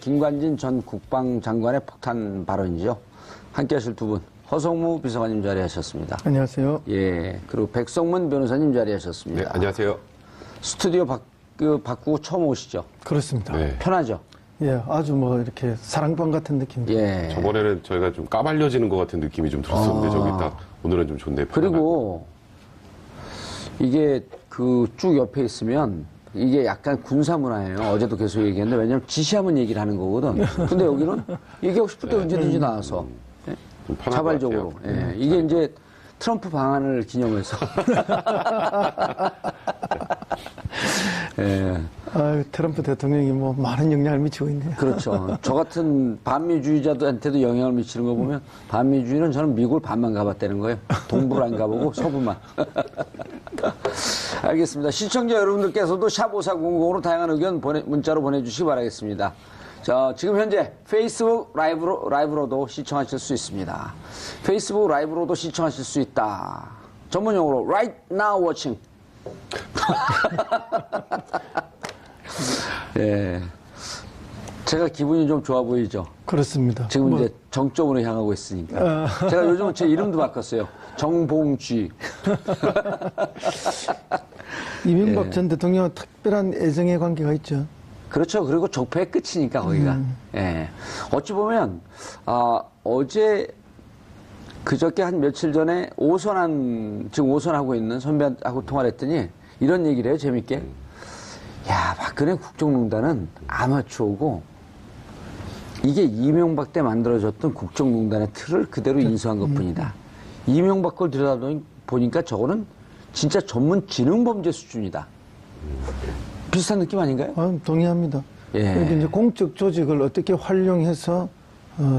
김관진 전 국방장관의 폭탄 발언이죠. 함께 하실 두 분. 허성무 비서관님 자리하셨습니다. 안녕하세요. 예. 그리고 백성문 변호사님 자리하셨습니다. 네, 안녕하세요. 스튜디오 바꾸고 처음 오시죠? 그렇습니다. 네. 편하죠? 예, 아주 뭐 이렇게 사랑방 같은 느낌. 예. 저번에는 저희가 좀 까발려지는 것 같은 느낌이 좀 들었었는데 저기 딱 오늘은 좀 좋네. 그리고 이게 그 쭉 옆에 있으면 이게 약간 군사 문화예요. 어제도 계속 얘기했는데 왜냐면 지시하면 얘기를 하는 거거든. 근데 여기는 얘기하고 싶을 때 언제든지 나와서 예? 좀 편할 자발적으로. 것 같아요. 예. 이게 이제 트럼프 방안을 기념해서. 예. 아, 트럼프 대통령이 뭐 많은 영향을 미치고 있네요. 그렇죠. 저 같은 반미주의자들한테도 영향을 미치는 거 보면 반미주의는 저는 미국을 반만 가봤다는 거예요. 동부를 안 가보고 서부만. 알겠습니다. 시청자 여러분들께서도 샵5400으로 다양한 의견 문자로 보내주시기 바라겠습니다. 자, 지금 현재 페이스북 라이브로도 시청하실 수 있습니다. 페이스북 라이브로도 시청하실 수 있다. 전문용어로 right now watching. 예. 제가 기분이 좀 좋아 보이죠? 그렇습니다. 지금 이제 정적으로 향하고 있으니까. 제가 요즘은 제 이름도 바꿨어요. 정봉쥐. 이명박 전 대통령은 특별한 애정의 관계가 있죠. 그렇죠. 그리고 적폐의 끝이니까, 거기가. 예. 어찌 보면, 어제, 그저께 한 며칠 전에 지금 오선하고 있는 선배하고 통화를 했더니 이런 얘기를 해요, 재밌게. 야, 박근혜 국정농단은 아마추어고 이게 이명박 때 만들어졌던 국정농단의 틀을 그대로 인수한 것 뿐이다. 이명박 걸 들여다보니까 저거는 진짜 전문 지능범죄 수준이다. 비슷한 느낌 아닌가요? 아, 동의합니다. 예. 그런데 이제 공적 조직을 어떻게 활용해서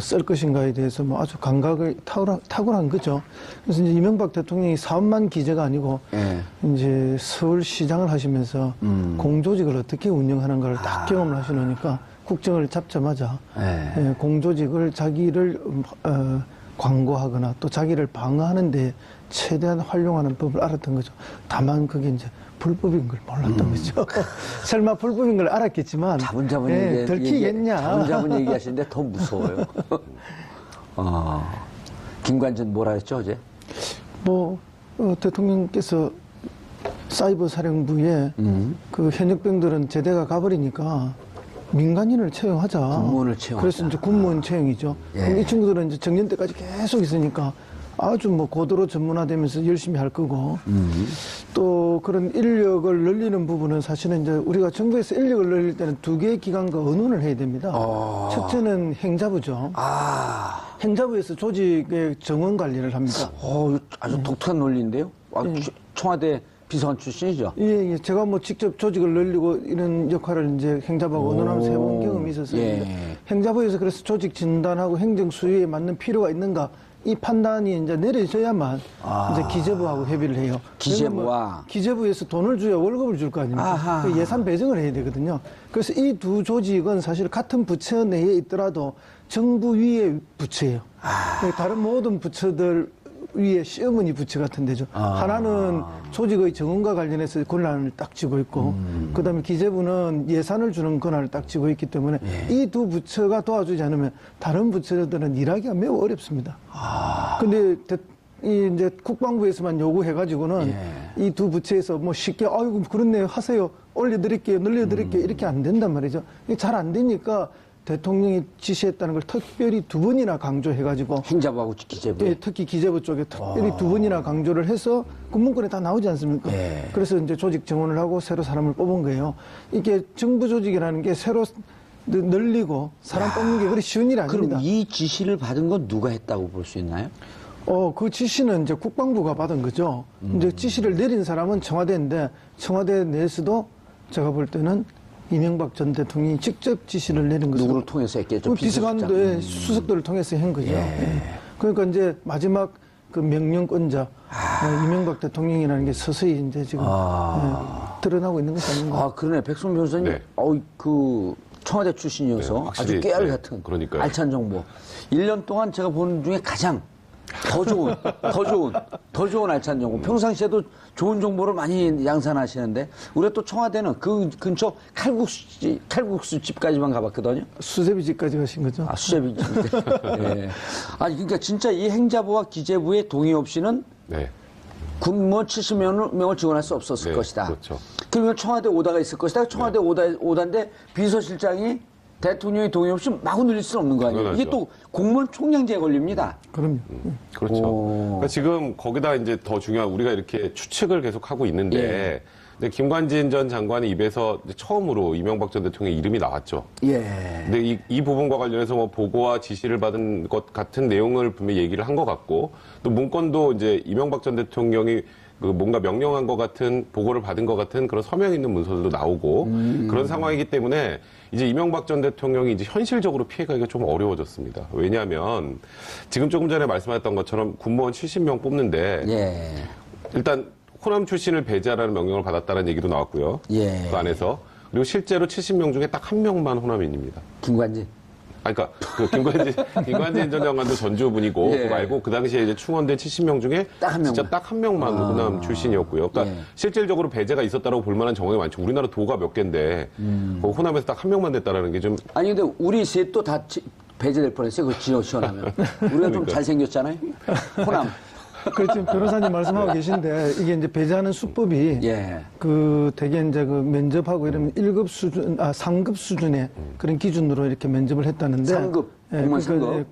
쓸 것인가에 대해서 뭐 아주 감각을 탁월한 거죠. 그래서 이제 이명박 대통령이 사업만 기재가 아니고 예. 이제 서울시장을 하시면서 공조직을 어떻게 운영하는가를 딱 경험을 하시니까 국정을 잡자마자 예. 공조직을 자기를 광고하거나 또 자기를 방어하는 데 최대한 활용하는 법을 알았던 거죠. 다만 그게 이제 불법인 걸 몰랐던 거죠. 설마 불법인 걸 알았겠지만 자분자분 들키겠냐. 자분자분 얘기하시는데 더 무서워요. 김관진 뭐라 했죠 어제? 뭐 대통령께서 사이버 사령부에 그 현역병들은 제대가 가버리니까 민간인을 채용하자. 군무원을 채용하자. 그래서 이제 군무원 채용이죠. 예. 그럼 이 친구들은 이제 정년 때까지 계속 있으니까 아주 뭐 고도로 전문화되면서 열심히 할 거고 또 그런 인력을 늘리는 부분은 사실은 이제 우리가 정부에서 인력을 늘릴 때는 두 개의 기관과 의논을 해야 됩니다. 첫째는 행자부죠. 행자부에서 조직의 정원 관리를 합니다. 아주 독특한 논리인데요. 청와대 비서관 출신이죠. 예. 제가 뭐 직접 조직을 늘리고 이런 역할을 이제 행자부하고 의논하면서 해본 경험이 있어서 예. 행자부에서 그래서 조직 진단하고 행정 수위에 맞는 필요가 있는가 이 판단이 이제 내려져야만 이제 기재부하고 협의를 해요. 기재부와 기재부에서 돈을 줘야 월급을 줄 거 아닙니까? 그 예산 배정을 해야 되거든요. 그래서 이 두 조직은 사실 같은 부처 내에 있더라도 정부 위의 부처예요. 다른 모든 부처들 위에 시어머니 부처 같은 데죠. 하나는 조직의 정원과 관련해서 권한을 딱 쥐고 있고 그다음에 기재부는 예산을 주는 권한을 딱 쥐고 있기 때문에 이 두 부처가 도와주지 않으면 다른 부처들은 일하기가 매우 어렵습니다. 근데 이제 국방부에서만 요구해가지고는 이 두 부처에서 뭐 쉽게 아이고 그렇네요 하세요 올려드릴게요 늘려드릴게요 이렇게 안 된단 말이죠. 이게 잘 안 되니까 대통령이 지시했다는 걸 특별히 두 번이나 강조해가지고 행자부하고 기재부. 예, 특히 기재부 쪽에 특별히 두 번이나 강조를 해서 군문권에 다 나오지 않습니까? 예. 그래서 이제 조직 정원을 하고 새로 사람을 뽑은 거예요. 이게 정부 조직이라는 게 새로 늘리고 사람 뽑는 게 그리 쉬운 일이 아닙니다. 그럼 이 지시를 받은 건 누가 했다고 볼 수 있나요? 그 지시는 이제 국방부가 받은 거죠. 이제 지시를 내린 사람은 청와대인데 청와대 내에서도 제가 볼 때는 이명박 전 대통령이 직접 지시를 내린 것으로. 누구를 통해서 했겠죠? 비서관들, 수석들을 통해서 한 거죠. 예. 그러니까 이제 마지막 그 명령권자 이명박 대통령이라는 게 서서히 이제 지금 드러나고 있는 것이 아닌가. 그러네. 백승 변호사님, 네. 그 청와대 출신이어서 네, 아주 확실히, 깨알 같은 그러니까요. 알찬 정보. 1년 동안 제가 보는 중에 가장 더 좋은 알찬 정보. 평상시에도 좋은 정보를 많이 양산하시는데, 우리가 또 청와대는 그 근처 칼국수집까지만 가봤거든요. 수제비집까지 가신 거죠? 아, 수제비집. 네. 아니, 그러니까 진짜 이 행자부와 기재부의 동의 없이는 네. 군무원 70명을 지원할 수 없었을 네, 것이다. 그렇죠. 그러면 청와대 오다가 있을 것이다. 청와대 오다인데 비서실장이 대통령의 동의 없이 마구 늘릴 수는 없는 거 아니에요. 당연하죠. 이게 또 공무원 총량제에 걸립니다. 그럼요. 그렇죠. 오. 그러니까 지금 거기다 이제 더 중요한 우리가 이렇게 추측을 계속 하고 있는데 근데 김관진 전 장관의 입에서 이제 처음으로 이명박 전 대통령의 이름이 나왔죠. 예. 근데 이 부분과 관련해서 뭐 보고와 지시를 받은 것 같은 내용을 분명히 얘기를 한 것 같고 또 문건도 이제 이명박 전 대통령이 그 뭔가 명령한 것 같은 보고를 받은 것 같은 그런 서명 있는 문서들도 나오고 그런 상황이기 때문에 이제 이명박 전 대통령이 이제 현실적으로 피해가기가 좀 어려워졌습니다. 왜냐하면 지금 조금 전에 말씀하셨던 것처럼 군무원 70명 뽑는데 예. 일단 호남 출신을 배제하라는 명령을 받았다는 얘기도 나왔고요. 예. 그 안에서 그리고 실제로 70명 중에 딱 한 명만 호남인입니다. 김관진. 그러니까 그 김관진 전 장관도 전주분이고 예. 그거 말고 그 당시에 이제 충원된 70명 중에 딱 한 진짜 명만. 딱 한 명만 호남 출신이었고요. 그러니까 예. 실질적으로 배제가 있었다라고 볼 만한 정황이 많죠. 우리나라 도가 몇 개인데 그 호남에서 딱 한 명만 됐다라는 게 좀 아니 근데 우리 셋도 다 배제될 뻔했어요. 그 지원하면. 우리가 좀 잘생겼잖아요. 호남. 그 지금 변호사님 말씀하고 계신데 이게 이제 배제하는 수법이 예. 그 되게 이제 그 면접하고 이러면 1급 수준, 3급 수준의 그런 기준으로 이렇게 면접을 했다는데. 상급, 공무원 상급?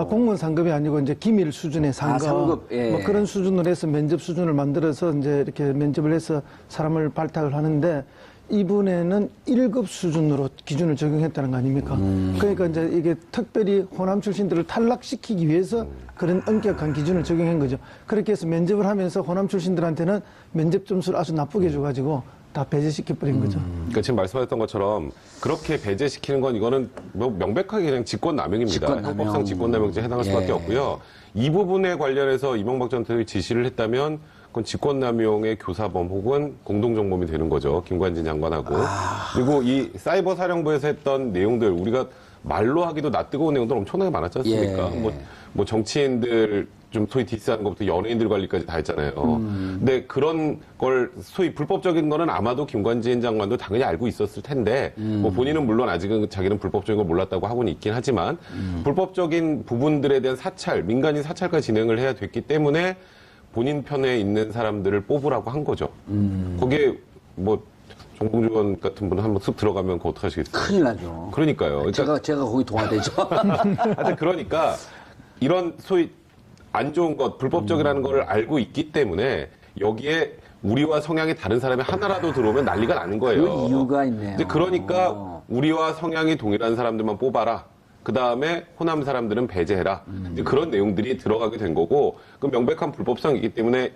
공무원 상급이 아니고 이제 기밀 수준의 상급. 상급, 예. 뭐 그런 수준으로 해서 면접 수준을 만들어서 이제 이렇게 면접을 해서 사람을 발탁을 하는데 이분에는 1급 수준으로 기준을 적용했다는 거 아닙니까? 그러니까 이제 이게 특별히 호남 출신들을 탈락시키기 위해서 그런 엄격한 기준을 적용한 거죠. 그렇게 해서 면접을 하면서 호남 출신들한테는 면접 점수를 아주 나쁘게 줘가지고 다 배제시켜버린 거죠. 그러니까 지금 말씀하셨던 것처럼 그렇게 배제시키는 건 이거는 뭐 명백하게 그냥 직권남용입니다. 직권남용. 헌법상 직권남용죄에 해당할 수밖에 예. 없고요. 이 부분에 관련해서 이명박 전 대통령이 지시를 했다면 그건 직권남용의 교사범 혹은 공동정범이 되는 거죠. 김관진 장관하고. 그리고 이 사이버 사령부에서 했던 내용들 우리가 말로 하기도 낯뜨거운 내용들 엄청나게 많았지 않습니까? 예. 뭐 정치인들 좀 소위 디스하는 것부터 연예인들 관리까지 다 했잖아요. 근데 그런 걸 소위 불법적인 거는 아마도 김관진 장관도 당연히 알고 있었을 텐데 뭐 본인은 물론 아직은 자기는 불법적인 걸 몰랐다고 하고는 있긴 하지만 불법적인 부분들에 대한 사찰, 민간인 사찰까지 진행을 해야 됐기 때문에 본인 편에 있는 사람들을 뽑으라고 한 거죠. 거기에 뭐 정봉주 의원 같은 분은 한번 쓱 들어가면 그거 어떡하시겠어요? 큰일 나죠. 그러니까요. 그러니까 제가 거기 동화되죠. 하여튼 그러니까 이런 소위 안 좋은 것, 불법적이라는 걸 알고 있기 때문에 여기에 우리와 성향이 다른 사람이 하나라도 들어오면 난리가 나는 거예요. 그 이유가 있네요. 이제 그러니까 우리와 성향이 동일한 사람들만 뽑아라. 그 다음에 호남 사람들은 배제해라. 이제 그런 내용들이 들어가게 된 거고, 그 명백한 불법성이기 때문에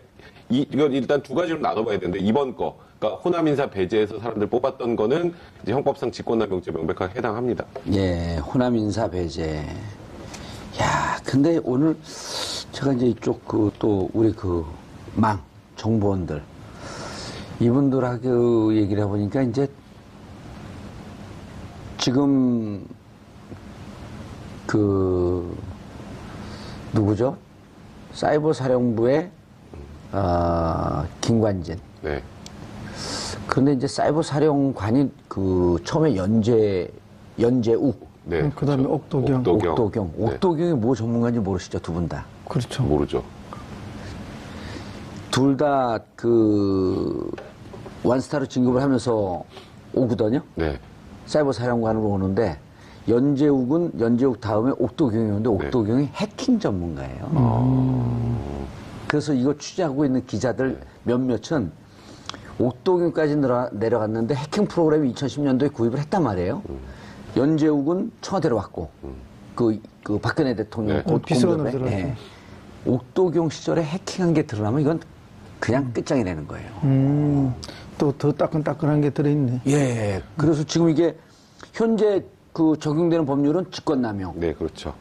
이건 일단 두 가지로 나눠봐야 되는데 이번 거, 그러니까 호남 인사 배제해서 사람들 뽑았던 거는 이제 형법상 직권남용죄 명백하게 해당합니다. 예, 호남 인사 배제. 야, 근데 오늘 제가 이제 이쪽 또 우리 정보원들 이분들하고 얘기를 해보니까 이제 지금 누구죠? 사이버 사령부의 김관진. 네. 그런데 이제 사이버 사령관이 처음에 연재욱. 네. 그다음에 그렇죠. 옥도경. 네. 옥도경이 뭐 전문가인지 모르시죠, 두 분 다. 그렇죠. 모르죠. 둘 다 원스타로 진급을 하면서 오거든요. 네. 사이버 사령관으로 오는데 연재욱 다음에 옥도경이 오는데 옥도경이 해킹 전문가예요. 그래서 이거 취재하고 있는 기자들 몇몇은 옥도경까지 내려갔는데 해킹 프로그램이 2010년도에 구입을 했단 말이에요. 연재욱은 청와대로 왔고 그 박근혜 대통령 네. 비서관으로 공격에 들어갔죠. 옥도경 시절에 해킹한 게 드러나면 이건 그냥 끝장이 되는 거예요. 또 더 따끈따끈한 게 들어있네. 예. 그래서 지금 이게 현재 적용되는 법률은 직권남용. 네, 그렇죠.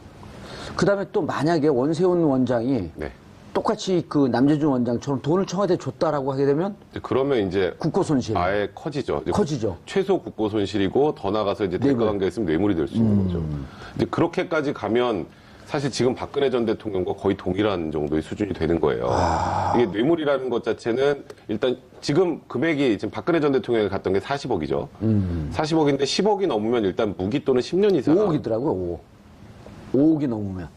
그 다음에 또 만약에 원세훈 원장이 네. 똑같이 남재준 원장처럼 돈을 청와대에 줬다라고 하게 되면 그러면 이제 국고 손실. 아예 커지죠. 이제 커지죠. 최소 국고 손실이고 더 나가서 이제 대가 관계가 있으면 뇌물이 될 수 있는 거죠. 이제 그렇게까지 가면 사실 지금 박근혜 전 대통령과 거의 동일한 정도의 수준이 되는 거예요. 이게 뇌물이라는 것 자체는 일단 지금 금액이 지금 박근혜 전 대통령이 갔던 게 40억이죠. 40억인데 10억이 넘으면 일단 무기 또는 10년 이상. 5억이더라고요, 5억이 넘으면.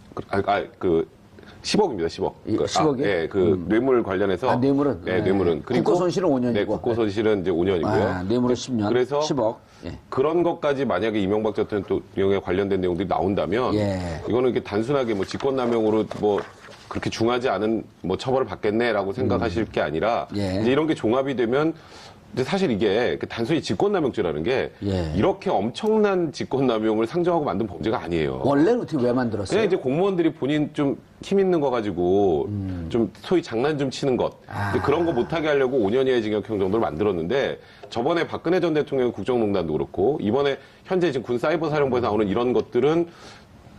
10억입니다, 10억. 10억이? 네, 뇌물 관련해서. 뇌물은? 네, 뇌물은. 그리고 국고 손실은 5년이고. 네, 국고 손실은 이제 5년이고요. 뇌물은 10년. 그래서 10억. 예. 그런 것까지 만약에 이명박 전 대통령에 관련된 내용들이 나온다면 예. 이거는 이게 단순하게 뭐 직권남용으로 뭐 그렇게 중하지 않은 뭐 처벌을 받겠네라고 생각하실 게 아니라 예. 이제 이런 게 종합이 되면 근데 사실 이게 단순히 직권남용죄라는 게 예. 이렇게 엄청난 직권남용을 상정하고 만든 범죄가 아니에요. 원래는 어떻게 왜 만들었어요? 그냥 이제 공무원들이 본인 좀 힘 있는 거 가지고 좀 소위 장난 좀 치는 것 이제 그런 거 못하게 하려고 5년 이하의 징역형 정도를 만들었는데 저번에 박근혜 전 대통령 국정농단도 그렇고 이번에 현재 지금 군사이버사령부에서 나오는 이런 것들은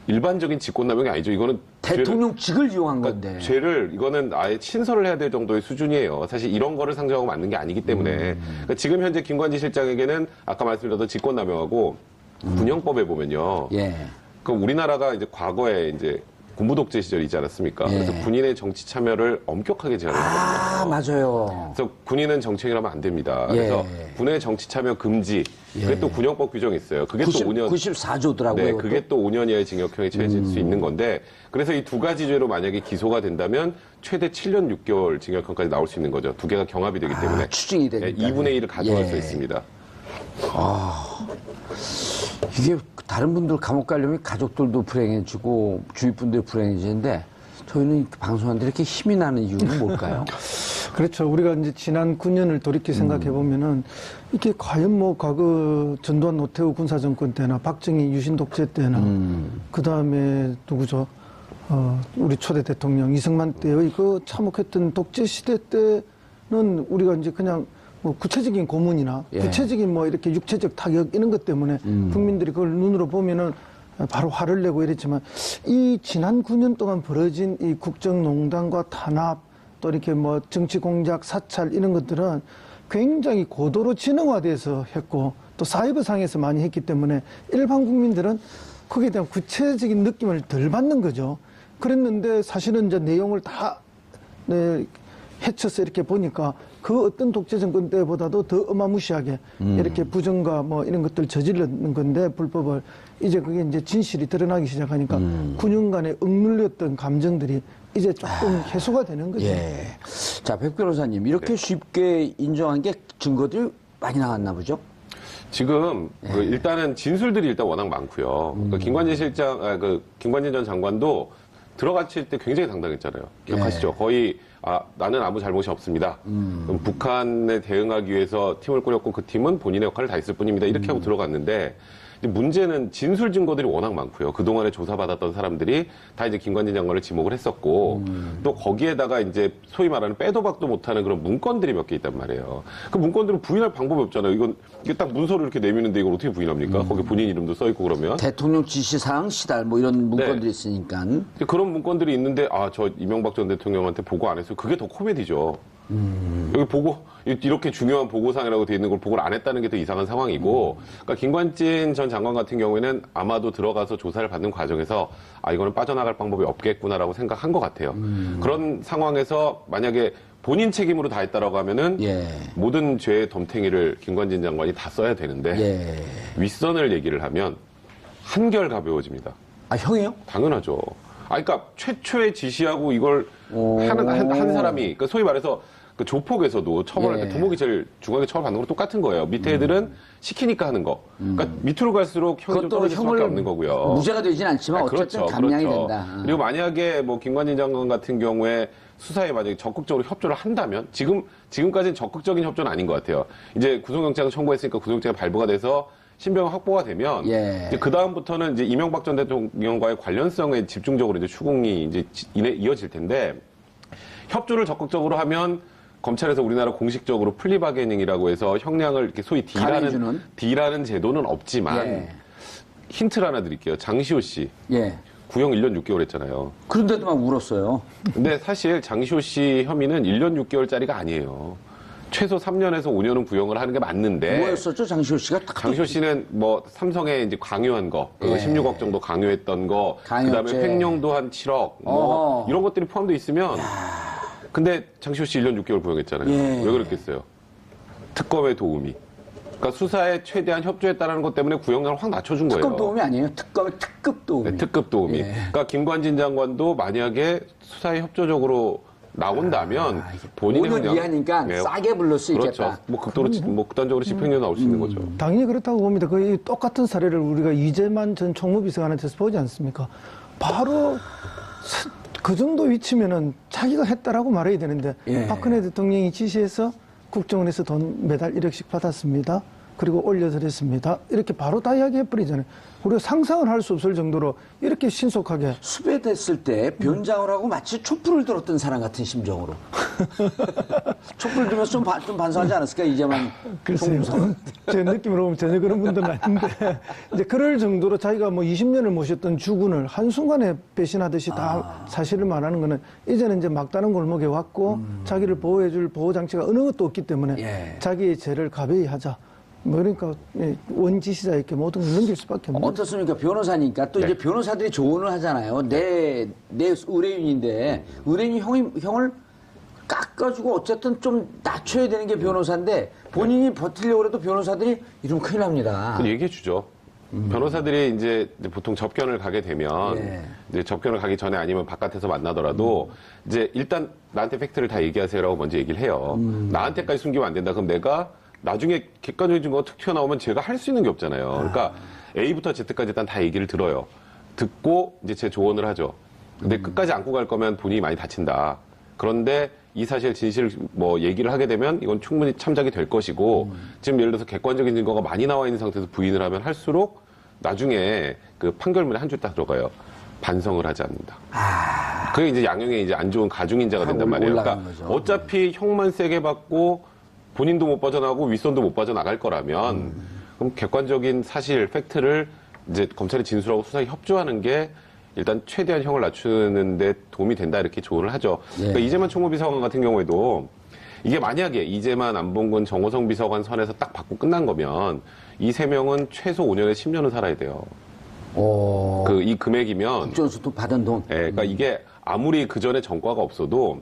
일반적인 직권남용이 아니죠. 이거는 대통령직을 이용한 건데. 죄를 이거는 아예 친서를 해야 될 정도의 수준이에요. 사실 이런 거를 상정하고 맞는 게 아니기 때문에 그러니까 지금 현재 김관지 실장에게는 아까 말씀드렸던 직권남용하고 군형법에 보면요. 예. 그 우리나라가 이제 과거에 이제 군부 독재 시절이 있지 않았습니까? 예. 그래서 군인의 정치 참여를 엄격하게 제한했거든요. 맞아요. 그래서 군인은 정치행위를 하면 안 됩니다. 예. 그래서 군의 정치 참여 금지. 그게 또 군형법 규정이 있어요. 그게 또 5년 94조더라고요. 네, 그게 또 5년 이하의 징역형에 처해질 수 있는 건데 그래서 이 두 가지 죄로 만약에 기소가 된다면 최대 7년 6개월 징역형까지 나올 수 있는 거죠. 두 개가 경합이 되기 때문에 추징이 되니까. 2분의 1을 가져갈 예. 수 있습니다. 이게 다른 분들 감옥 가려면 가족들도 불행해지고 주위 분들이 불행해지는데 저희는 방송하는데 이렇게 힘이 나는 이유는 뭘까요? 그렇죠. 우리가 이제 지난 9년을 돌이켜 생각해 보면은 이게 과연 뭐 과거 전두환 노태우 군사정권 때나 박정희 유신 독재 때나 그 다음에 누구죠? 우리 초대 대통령 이승만 때의 그 참혹했던 독재 시대 때는 우리가 이제 그냥 뭐 구체적인 고문이나 예. 구체적인 뭐 이렇게 육체적 타격 이런 것 때문에 국민들이 그걸 눈으로 보면은 바로 화를 내고 이랬지만 이 지난 9년 동안 벌어진 이 국정농단과 탄압 또 이렇게 뭐 정치 공작 사찰 이런 것들은 굉장히 고도로 진흥화돼서 했고 또 사이버상에서 많이 했기 때문에 일반 국민들은 거기에 대한 구체적인 느낌을 덜 받는 거죠. 그랬는데 사실은 이제 내용을 다 헤쳐서 이렇게 보니까 그 어떤 독재 정권 때보다도 더 어마무시하게 이렇게 부정과 뭐 이런 것들 저지르는 건데 불법을 이제 그게 이제 진실이 드러나기 시작하니까 9년간의 억눌렸던 감정들이 이제 조금 해소가 되는 거죠. 예. 자, 백 변호사님, 이렇게 쉽게 인정한 게 증거들이 많이 나왔나 보죠? 지금 일단은 진술들이 일단 워낙 많고요. 김관진 실장, 김관진 전 장관도 들어갔을 때 굉장히 당당했잖아요. 기억하시죠? 거의 나는 아무 잘못이 없습니다. 그럼 북한에 대응하기 위해서 팀을 꾸렸고 그 팀은 본인의 역할을 다 했을 뿐입니다. 이렇게 하고 들어갔는데 문제는 진술 증거들이 워낙 많고요. 그동안에 조사받았던 사람들이 다 이제 김관진 장관을 지목을 했었고 또 거기에다가 이제 소위 말하는 빼도 박도 못하는 그런 문건들이 몇 개 있단 말이에요. 그 문건들은 부인할 방법이 없잖아요. 이게 딱 문서를 이렇게 내미는데 이걸 어떻게 부인합니까? 거기 본인 이름도 써 있고 그러면. 대통령 지시사항 시달 뭐 이런 문건들이 있으니까. 그런 문건들이 있는데 저 이명박 전 대통령한테 보고 안 했어요. 그게 더 코미디죠. 여기 보고 이렇게 중요한 보고사항이라고 돼 있는 걸 보고를 안 했다는 게 더 이상한 상황이고 그러니까 김관진 전 장관 같은 경우에는 아마도 들어가서 조사를 받는 과정에서 이거는 빠져나갈 방법이 없겠구나라고 생각한 것 같아요. 그런 상황에서 만약에 본인 책임으로 다 했다라고 하면은 모든 죄의 덤탱이를 김관진 장관이 다 써야 되는데 윗선을 얘기를 하면 한결 가벼워집니다. 형이요? 당연하죠. 그러니까 최초의 지시하고 이걸 한 사람이, 그러니까 소위 말해서 그 조폭에서도 처벌할 때 두목이 제일 중하게 처벌받는 거랑 똑같은 거예요. 밑에 애들은 시키니까 하는 거. 그러니까 밑으로 갈수록 형이 좀 떨어질 수밖에 없는 거고요. 무죄가 되진 않지만 어쨌든 감량이 된다. 그리고 만약에 뭐 김관진 장관 같은 경우에 수사에 만약에 적극적으로 협조를 한다면 지금까지는 적극적인 협조는 아닌 것 같아요. 이제 구속영장 청구했으니까 구속영장이 발부가 돼서 신병 확보가 되면 그 다음부터는 이제 이명박 전 대통령과의 관련성에 집중적으로 이제 추궁이 이제 이어질 텐데 협조를 적극적으로 하면 검찰에서 우리나라 공식적으로 플리바게닝이라고 해서 형량을 이렇게 소위 D라는 제도는 없지만 힌트를 하나 드릴게요. 장시호 씨. 구형 1년 6개월 했잖아요. 그런데도 막 울었어요. 근데 사실 장시호 씨 혐의는 1년 6개월짜리가 아니에요. 최소 3년에서 5년은 구형을 하는 게 맞는데. 뭐였었죠, 장시호 씨가? 장시호 씨는 뭐 삼성에 이제 강요한 거, 그 예. 16억 정도 강요했던 거, 강요죄. 그다음에 횡령도 한 7억, 뭐 이런 것들이 포함되어 있으면. 근데 장시호 씨 1년 6개월 구형했잖아요. 예. 왜 그랬겠어요? 특검의 도움이. 그러니까 수사에 최대한 협조했다는 것 때문에 구형량을 확 낮춰준 거예요. 특급 도움이 아니에요. 특검의 특급 도움이. 네, 특급 도움이. 예. 그러니까 김관진 장관도 만약에 수사에 협조적으로 나온다면 본인이 5년 이하니까 싸게 불릴 수 그렇죠. 있겠다. 뭐 극단적으로 집행유예 나올 수 있는 거죠. 당연히 그렇다고 봅니다. 거의 똑같은 사례를 우리가 이재만 전 총무비서관한테서 보지 않습니까? 바로 그 정도 위치면은 자기가 했다라고 말해야 되는데 예. 박근혜 대통령이 지시해서 국정원에서 돈 매달 1억씩 받았습니다. 그리고 올려드렸습니다. 이렇게 바로 다 이야기해버리잖아요. 우리가 상상을 할 수 없을 정도로 이렇게 신속하게. 수배됐을 때 변장을 하고 마치 촛불을 들었던 사람 같은 심정으로. 촛불 들면서 좀 반성하지 않았을까, 이제만. 글쎄요. 제 느낌으로 보면 전혀 그런 분들은 아닌데, 이제 그럴 정도로 자기가 뭐 20년을 모셨던 주군을 한순간에 배신하듯이 다 사실을 말하는 거는 이제는 이제 막다른 골목에 왔고, 자기를 보호해줄 보호장치가 어느 것도 없기 때문에 예. 자기의 죄를 가벼이 하자. 뭐 그러니까 원지시자에게 모든 걸 넘길 수밖에 없는. 어떻습니까? 변호사니까 또 네. 이제 변호사들이 조언을 하잖아요. 내 의뢰인인데, 의뢰인이 형을 깎아주고 어쨌든 좀 낮춰야 되는 게 변호사인데, 본인이 버티려고 해도 변호사들이 이러면 큰일 납니다. 그건 얘기해 주죠. 변호사들이 이제 보통 접견을 가게 되면 예. 이제 접견을 가기 전에 아니면 바깥에서 만나더라도 이제 일단 나한테 팩트를 다 얘기하세요라고 먼저 얘기를 해요. 나한테까지 숨기면 안 된다. 그럼 내가 나중에 객관적인 증거가 툭 튀어나오면 제가 할 수 있는 게 없잖아요. 그러니까 A부터 Z까지 일단 다 얘기를 들어요. 듣고 이제 제 조언을 하죠. 근데 끝까지 안고 갈 거면 본인이 많이 다친다. 그런데 이 사실 진실을 뭐 얘기를 하게 되면 이건 충분히 참작이 될 것이고 지금 예를 들어서 객관적인 증거가 많이 나와 있는 상태에서 부인을 하면 할수록 나중에 그 판결문에 한 줄 딱 들어가요. 반성을 하지 않는다. 그게 이제 양형에 이제 안 좋은 가중인자가 된단 말이에요. 그러니까 올라가는 거죠. 어차피 형만 세게 받고 본인도 못 빠져나가고 윗선도 못 빠져나갈 거라면 그럼 객관적인 사실, 팩트를 이제 검찰이 진술하고 수사에 협조하는 게 일단 최대한 형을 낮추는 데 도움이 된다 이렇게 조언을 하죠. 그러니까 이재만 총무비서관 같은 경우에도 이게 만약에 이재만, 안봉근, 정호성 비서관 선에서 딱 받고 끝난 거면 이 세 명은 최소 5년에서 10년은 살아야 돼요. 그 이 금액이면 국정수도 받은 돈. 예, 그러니까 이게 아무리 그 전에 전과가 없어도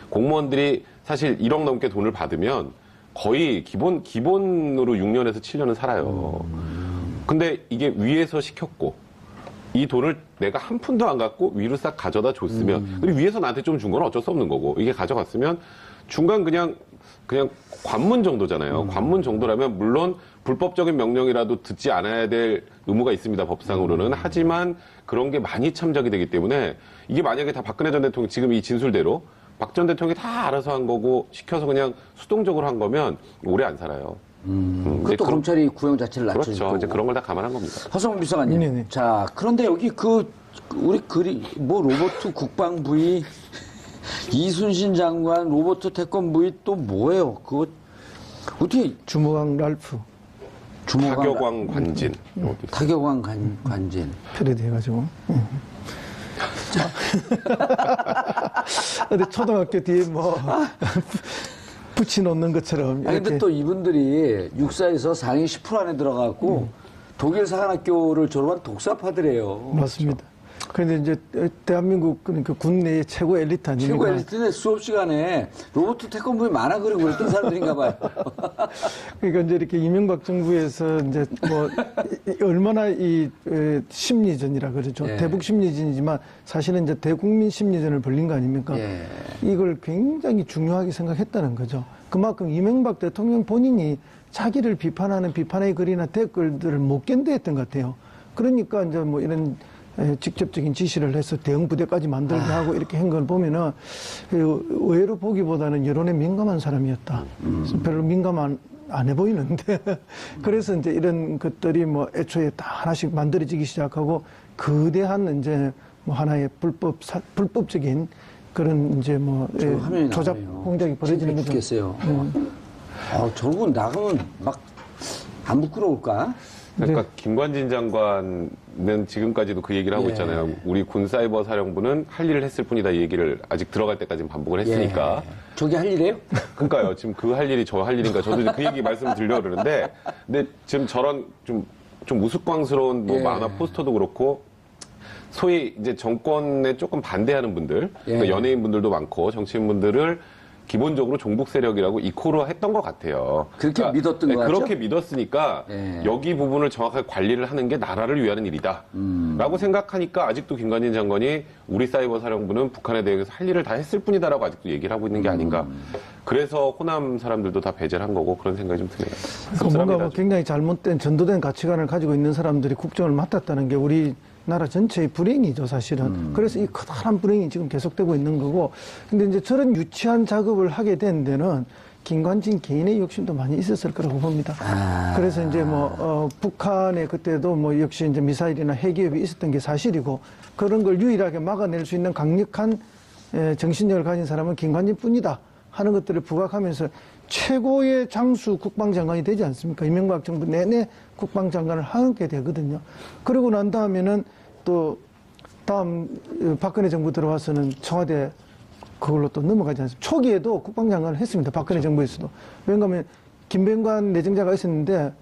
공무원들이 사실 1억 넘게 돈을 받으면 거의 기본으로 6년에서 7년은 살아요. 근데 이게 위에서 시켰고 이 돈을 내가 한 푼도 안 갖고 위로 싹 가져다 줬으면 그리고 위에서 나한테 좀 준 건 어쩔 수 없는 거고 이게 가져갔으면 중간 그냥 관문 정도잖아요. 관문 정도라면 물론 불법적인 명령이라도 듣지 않아야 될 의무가 있습니다. 법상으로는. 하지만 그런 게 많이 참작이 되기 때문에 이게 만약에 다 박근혜 전 대통령 지금 이 진술대로 박 전 대통령이 다 알아서 한 거고 시켜서 그냥 수동적으로 한 거면 오래 안 살아요. 그것도 검찰이 구형 자체를 낮춰줄 그렇죠. 거고. 이제 그런 걸 다 감안한 겁니다. 허성훈 비서관님. 네네. 자, 그런데 여기 우리 뭐 로버트 국방부의 이순신 장관, 로버트 태권부의 또 뭐예요? 그거 어떻게 주무강 랄프 타격왕 관진. 타격왕 관진. 패러디 해가지고. 근데 초등학교 뒤에 뭐 붙여놓는 것처럼 아니, 이렇게. 근데 또 이분들이 육사에서 상위 10% 안에 들어가고 독일 사관학교를 졸업한 독사파들이에요. 맞습니다. 그런데 이제 대한민국 그러니까 국내의 최고 엘리트 아닙니까? 최고 엘리트인데 수업 시간에 로버트 태권부에 만화 그리고 그랬던 사람들인가 봐요. 그러니까 이제 이렇게 이명박 정부에서 이제 뭐 얼마나 이 심리전이라 그러죠. 예. 대북 심리전이지만 사실은 이제 대국민 심리전을 벌린 거 아닙니까? 예. 이걸 굉장히 중요하게 생각했다는 거죠. 그만큼 이명박 대통령 본인이 자기를 비판하는 비판의 글이나 댓글들을 못 견뎌했던 것 같아요. 그러니까 이제 뭐 이런 직접적인 지시를 해서 대응 부대까지 만들게 하고 이렇게 한 걸 보면은 의외로 보기보다는 여론에 민감한 사람이었다. 그래서 별로 민감 안 해 보이는데 그래서 이제 이런 것들이 뭐 애초에 다 하나씩 만들어지기 시작하고 거대한 이제 뭐 하나의 불법적인 그런 이제 뭐 화면이 조작 나오네요. 공작이 벌어지는 거죠. 죽겠어요. 저러고 나가면 막 안 부끄러울까? 그러니까 김관진 장관은 지금까지도 그 얘기를 하고 예. 있잖아요. 우리 군사이버사령부는 할 일을 했을 뿐이다 이 얘기를 아직 들어갈 때까지 반복을 했으니까. 예. 저게 할 일이에요? 그러니까요. 지금 그 할 일이 저 할 일인가 저도 이제 그 얘기 말씀을 드리려고 그러는데 근데 지금 저런 좀 우스꽝스러운 뭐 예. 만화 포스터도 그렇고 소위 이제 정권에 조금 반대하는 분들, 예. 그러니까 연예인분들도 많고 정치인분들을 기본적으로 종북 세력이라고 이코로 했던 것 같아요. 그렇게 믿었던 것 같죠? 그렇게 믿었으니까 예. 여기 부분을 정확하게 관리를 하는 게 나라를 위하는 일이다. 라고 생각하니까 아직도 김관진 장관이 우리 사이버 사령부는 북한에 대해서 할 일을 다 했을 뿐이다라고 아직도 얘기를 하고 있는 게 아닌가. 그래서 호남 사람들도 다 배제를 한 거고 그런 생각이 좀 드네요. 뭔가 뭐 씁쓸합니다. 굉장히 잘못된 전도된 가치관을 가지고 있는 사람들이 국정을 맡았다는 게 우리 나라 전체의 불행이죠, 사실은. 그래서 이 커다란 불행이 지금 계속되고 있는 거고. 근데 이제 저런 유치한 작업을 하게 된 데는 김관진 개인의 욕심도 많이 있었을 거라고 봅니다. 그래서 이제 북한에 그때도 뭐 역시 이제 미사일이나 핵기업이 있었던 게 사실이고 그런 걸 유일하게 막아낼 수 있는 강력한 정신력을 가진 사람은 김관진 뿐이다 하는 것들을 부각하면서 최고의 장수 국방장관이 되지 않습니까? 이명박 정부 내내 국방장관을 하게 되거든요. 그러고 난 다음에는 또 다음 박근혜 정부 들어와서는 청와대 그걸로 또 넘어가지 않습니까? 초기에도 국방장관을 했습니다. 박근혜 정부에서도. 왜냐하면 김병관 내정자가 있었는데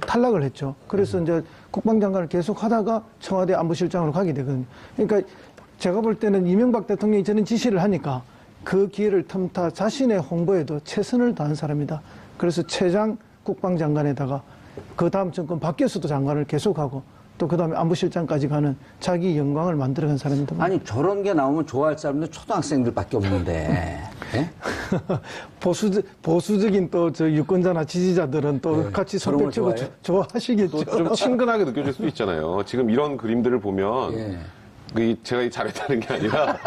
탈락을 했죠. 그래서 이제 국방장관을 계속 하다가 청와대 안보실장으로 가게 되거든요. 그러니까 제가 볼 때는 이명박 대통령이 저는 지시를 하니까 그 기회를 틈타 자신의 홍보에도 최선을 다한 사람이다. 그래서 최장 국방장관에다가 그 다음 정권 바뀌어서도 장관을 계속하고 또 그 다음에 안보실장까지 가는 자기 영광을 만들어간 사람이다. 아니 저런 게 나오면 좋아할 사람들 초등학생들밖에 없는데. 예? 보수적인 또 저 유권자나 지지자들은 또 네. 같이 저런 걸 손뼉치고 좋아해요? 좋아하시겠죠. 또 좀 친근하게 느껴질 수도 있잖아요. 지금 이런 그림들을 보면 예. 제가 잘했다는 게 아니라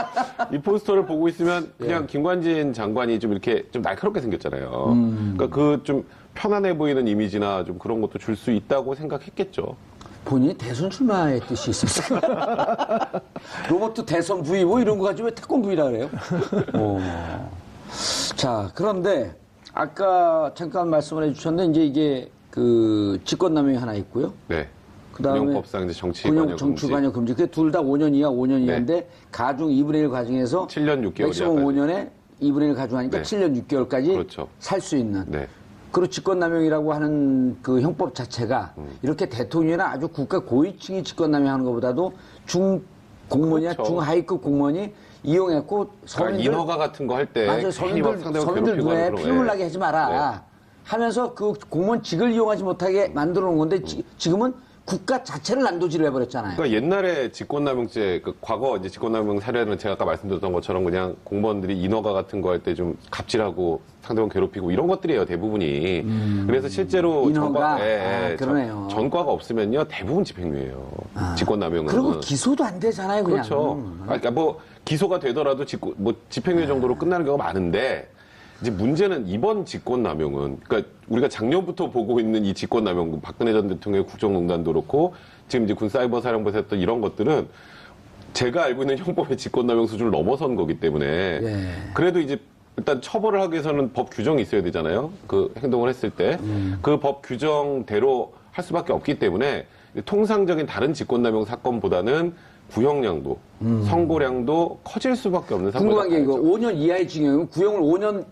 이 포스터를 보고 있으면 그냥 김관진 장관이 좀 이렇게 좀 날카롭게 생겼잖아요. 그러니까 그 좀 편안해 보이는 이미지나 좀 그런 것도 줄 수 있다고 생각했겠죠. 본인이 대선 출마의 뜻이 있었어요. 로버트 대선 부의 뭐 이런 거 가지고 왜 태권 부의라 그래요? 자, 그런데 아까 잠깐 말씀을 해주셨는데 이제 이게 그 직권남용이 하나 있고요. 네. 그다음에 군용법상 이제 정치관여 정치관여 금지. 그게 둘 다 5년 이하, 5년 이하인데 가중 2분의 1 과정에서 7년 6개월 맥시멈 이하까지. 5년에 2분의 1 가중하니까 네. 7년 6개월까지 그렇죠. 살 수 있는. 네. 그리고 직권남용이라고 하는 그 형법 자체가 이렇게 대통령이나 아주 국가 고위층이 직권남용하는 것보다도 중공무원이나 그렇죠. 중하위급 공무원이 이용했고 그러니까 서민들 인허가 같은 거 할 때 맞아요. 서민들 눈에 피눈물 나게 하지 마라 하면서 그 공무원직을 이용하지 못하게 만들어 놓은 건데 지금은 국가 자체를 난도질을 해버렸잖아요. 그러니까 옛날에 직권남용죄, 과거 이제 직권남용 사례는 제가 아까 말씀드렸던 것처럼 그냥 공무원들이 인허가 같은 거 할 때 좀 갑질하고 상대방 괴롭히고 이런 것들이에요, 대부분이. 그래서 실제로 인허가? 그러네요. 전과가 없으면요, 대부분 집행유예요. 직권남용은. 그리고 기소도 안 되잖아요, 그냥. 그렇죠. 그러니까 뭐 기소가 되더라도 집행유예 정도로 끝나는 경우가 많은데 이제 문제는 이번 직권남용은, 그러니까 우리가 작년부터 보고 있는 이 직권남용, 박근혜 전 대통령의 국정농단도 그렇고, 지금 이제 군사이버사령부에서 했던 이런 것들은 제가 알고 있는 형법의 직권남용 수준을 넘어선 거기 때문에, 그래도 이제 일단 처벌을 하기 위해서는 법 규정이 있어야 되잖아요. 그 행동을 했을 때. 그 법 규정대로 할 수밖에 없기 때문에, 통상적인 다른 직권남용 사건보다는 구형량도, 선고량도 커질 수밖에 없는 사건이 궁금한 게 이거 5년 이하의 징역이면 구형을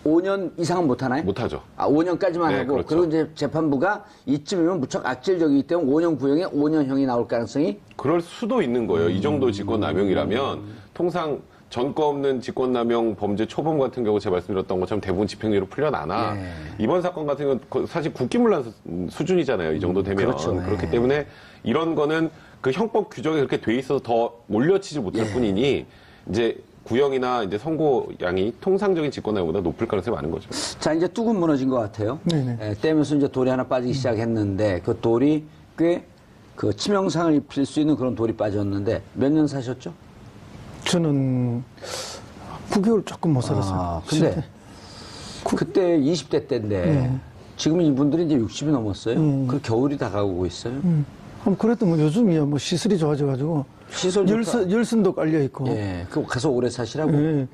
5년 이상은 못 하나요? 못 하죠. 5년까지만 네, 하고 그렇죠. 그리고 이제 재판부가 이쯤이면 무척 악질적이기 때문에 5년 구형에 5년형이 나올 가능성이 그럴 수도 있는 거예요. 이 정도 직권남용이라면 통상 전과 없는 직권남용 범죄 초범 같은 경우 제가 말씀드렸던 것처럼 대부분 집행유예로 풀려나나 이번 사건 같은 경우는 사실 국기문란 수준이잖아요. 이 정도 되면. 그렇죠. 그렇기 때문에 이런 거는 그 형법 규정이 그렇게 돼 있어서 더 몰려치지 못할 뿐이니 이제 구형이나 이제 선고량이 통상적인 직권남용보다 높을 가능성이 많은 거죠. 자 이제 뚝은 무너진 것 같아요. 네네. 떼면서 이제 돌이 하나 빠지기 시작했는데 그 돌이 꽤 그 치명상을 입힐 수 있는 그런 돌이 빠졌는데 몇 년 사셨죠? 저는 9개월 조금 못 살았어요. 근데 그때 20대 때인데 지금 이분들이 이제 60이 넘었어요. 그 겨울이 다가오고 있어요. 그래도 뭐 요즘이야 뭐 시설이 좋아져가지고 시설 열선도 깔려 있고. 예, 그 가서 오래 사시라고. 예.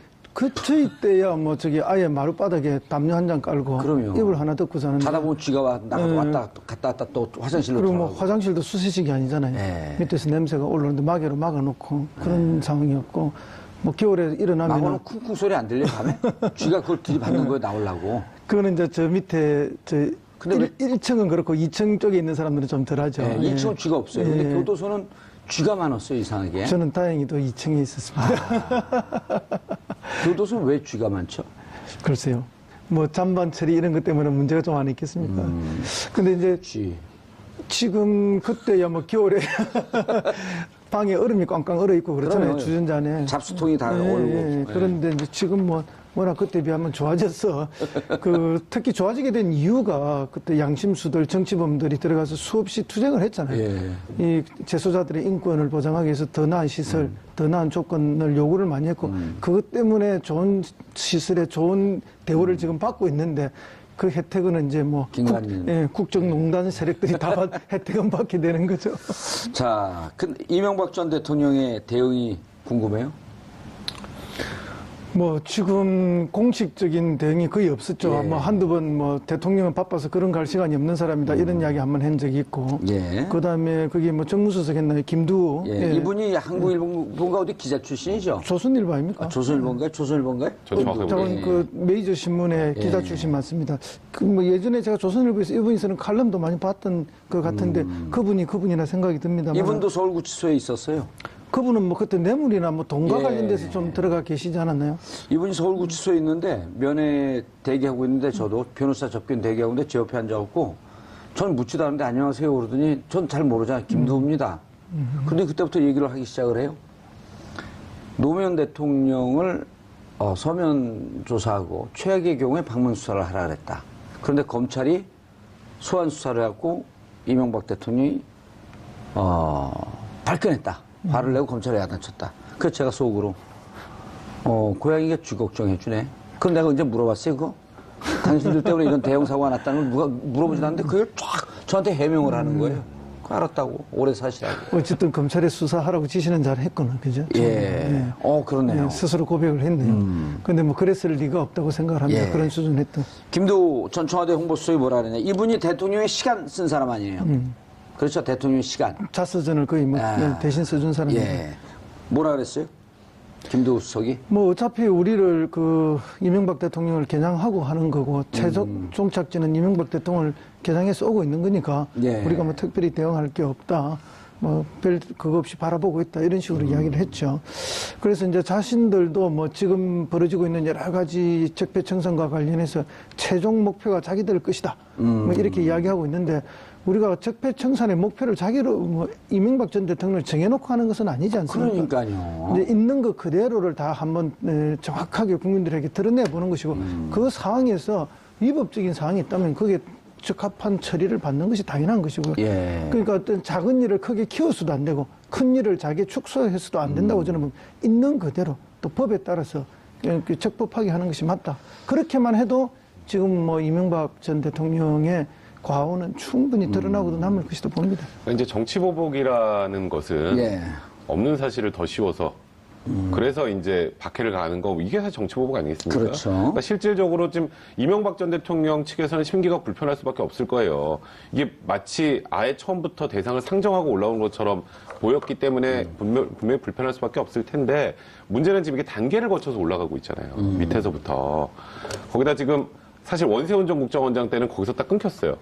저희 때야 뭐 아예 마룻바닥에 담요 한 장 깔고 그럼요. 이불 하나 덮고 자는데. 자다 보면 쥐가 나가서 갔다 왔다 또 화장실로 그리고 뭐 들어가고. 화장실도 수세식이 아니잖아요. 예. 밑에서 냄새가 올라오는데 마개로 막아놓고 그런 상황이었고 뭐 겨울에 일어나면 마고는 쿵쿵 소리 안 들려 밤에? 쥐가 그걸 들이받는 거에 나오려고. 그거는 이제 저 밑에 근데 1층은 그렇고 2층 쪽에 있는 사람들은 좀 덜하죠. 예, 2층은 쥐가 없어요. 근데 예. 교도소는 쥐가 많았어요, 이상하게. 저는 다행히도 2층에 있었습니다. 교도소는 왜 쥐가 많죠? 글쎄요. 뭐 잔반 처리 이런 것 때문에 문제가 좀 안 있겠습니까? 근데 이제 쥐. 지금 그때야 뭐 겨울에 방에 얼음이 꽝꽝 얼어 있고 그렇잖아요. 그러면 주전자 안에. 잡수통이 다 얼고. 그런데 이제 지금 워낙 그때 비하면 좋아졌어. 특히 좋아지게 된 이유가 그때 양심수들, 정치범들이 들어가서 수없이 투쟁을 했잖아요. 예. 이 재소자들의 인권을 보장하기 위해서 더 나은 시설, 더 나은 조건을 요구를 많이 했고, 그것 때문에 좋은 시설에 좋은 대우를 지금 받고 있는데, 그 혜택은 이제 뭐 국정농단 세력들이 다 혜택은 받게 되는 거죠. 자, 이명박 전 대통령의 대응이 궁금해요? 뭐 지금 공식적인 대응이 거의 없었죠. 예. 뭐 한두 번 뭐 대통령은 바빠서 그런 갈 시간이 없는 사람이다 이런 이야기 한 번 한 적이 있고. 예. 그다음에 그게 뭐 정무수석 했나요? 김두호. 예. 예. 이분이 한국일보인가 어디 기자 출신이죠? 조선일보 아닙니까? 조선일보인가요? 조선일보인가요? 저 정확하게 저는 그 메이저 신문의 기자 출신 맞습니다. 뭐 예전에 제가 조선일보에서 이분이 쓰는 칼럼도 많이 봤던 것 같은데 그분이나 생각이 듭니다. 이분도 서울구치소에 있었어요. 그분은 뭐 그때 뇌물이나 뭐 돈과 예. 관련돼서 좀 들어가 계시지 않았나요? 이분이 서울구치소에 있는데 면회 대기하고 있는데 저도 변호사 접견 대기하고 있는데 제 옆에 앉아갖고 전 묻지도 않는데 안녕하세요 그러더니 전 잘 모르잖아요. 김두호입니다. 근데 그때부터 얘기를 하기 시작을 해요. 노무현 대통령을 서면 조사하고 최악의 경우에 방문 수사를 하라 그랬다. 그런데 검찰이 소환 수사를 해갖고 이명박 대통령이 발끈했다. 화를 내고 검찰에 야단쳤다. 그래서 제가 속으로 고양이가 쥐 걱정해주네. 그럼 내가 언제 물어봤어요 그거? 당신들 때문에 이런 대형 사고가 났다는 걸 누가 물어보지도 않는데 그걸 쫙 저한테 해명을 하는 거예요. 그거 알았다고 오래 사시라고. 어쨌든 검찰에 수사하라고 지시는 잘 했구나, 그죠? 예. 그렇네요. 예, 스스로 고백을 했네요. 근데 뭐 그랬을 리가 없다고 생각을 합니다. 예. 그런 수준 했던. 김두호 전 청와대 홍보수석이 뭐라 그러냐. 이분이 대통령의 시간 쓴 사람 아니에요. 그렇죠. 대통령의 시간. 자서전을 거의 뭐 대신 써준 사람이에요. 예. 뭐라 그랬어요? 김두호 수석이? 뭐 어차피 우리를 이명박 대통령을 겨냥하고 하는 거고 최종 종착지는 이명박 대통령을 겨냥해서 오고 있는 거니까 예. 우리가 뭐 특별히 대응할 게 없다. 뭐 별 그거 없이 바라보고 있다 이런 식으로 이야기를 했죠. 그래서 이제 자신들도 뭐 지금 벌어지고 있는 여러 가지 적폐청산과 관련해서 최종 목표가 자기들 것이다. 뭐 이렇게 이야기하고 있는데 우리가 적폐청산의 목표를 자기로 뭐 이명박 전 대통령을 정해놓고 하는 것은 아니지 않습니까? 그러니까요. 이제 있는 것 그대로를 다 한번 정확하게 국민들에게 드러내 보는 것이고 그 상황에서 위법적인 사항이 있다면 그게 적합한 처리를 받는 것이 당연한 것이고요. 예. 그러니까 어떤 작은 일을 크게 키워서도 안 되고 큰 일을 자기 축소해서도 안 된다고 저는 봅니다. 있는 그대로 또 법에 따라서 적법하게 하는 것이 맞다. 그렇게만 해도 지금 뭐 이명박 전 대통령의 과오는 충분히 드러나고도 남을 것이다 봅니다. 이제 정치보복이라는 것은 예. 없는 사실을 더 씌워서 그래서 이제 박해를 가하는 거 이게 사실 정치보복 아니겠습니까? 그렇죠. 그러니까 실질적으로 지금 이명박 전 대통령 측에서는 심기가 불편할 수밖에 없을 거예요. 이게 마치 아예 처음부터 대상을 상정하고 올라온 것처럼 보였기 때문에 분명히 불편할 수밖에 없을 텐데 문제는 지금 이게 단계를 거쳐서 올라가고 있잖아요. 밑에서부터. 거기다 지금 사실 원세훈 전 국정원장 때는 거기서 딱 끊겼어요.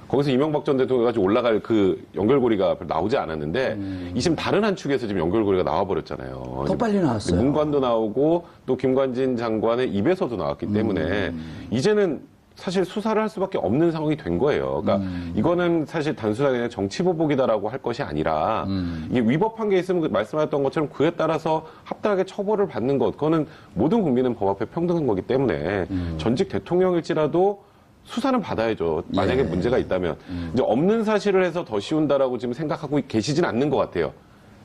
거기서 이명박 전 대통령까지 올라갈 그 연결고리가 나오지 않았는데 지금 다른 한 축에서 지금 연결고리가 나와버렸잖아요. 더 빨리 나왔어요. 문관도 나오고 또 김관진 장관의 입에서도 나왔기 때문에 이제는 사실 수사를 할 수밖에 없는 상황이 된 거예요. 그러니까 이거는 사실 단순하게 그냥 정치보복이다라고 할 것이 아니라 이게 위법한 게 있으면 말씀하셨던 것처럼 그에 따라서 합당하게 처벌을 받는 것 그거는 모든 국민은 법 앞에 평등한 거기 때문에 전직 대통령일지라도 수사는 받아야죠. 만약에 예. 문제가 있다면. 이제 없는 사실을 해서 더 씌운다라고 지금 생각하고 계시진 않는 것 같아요.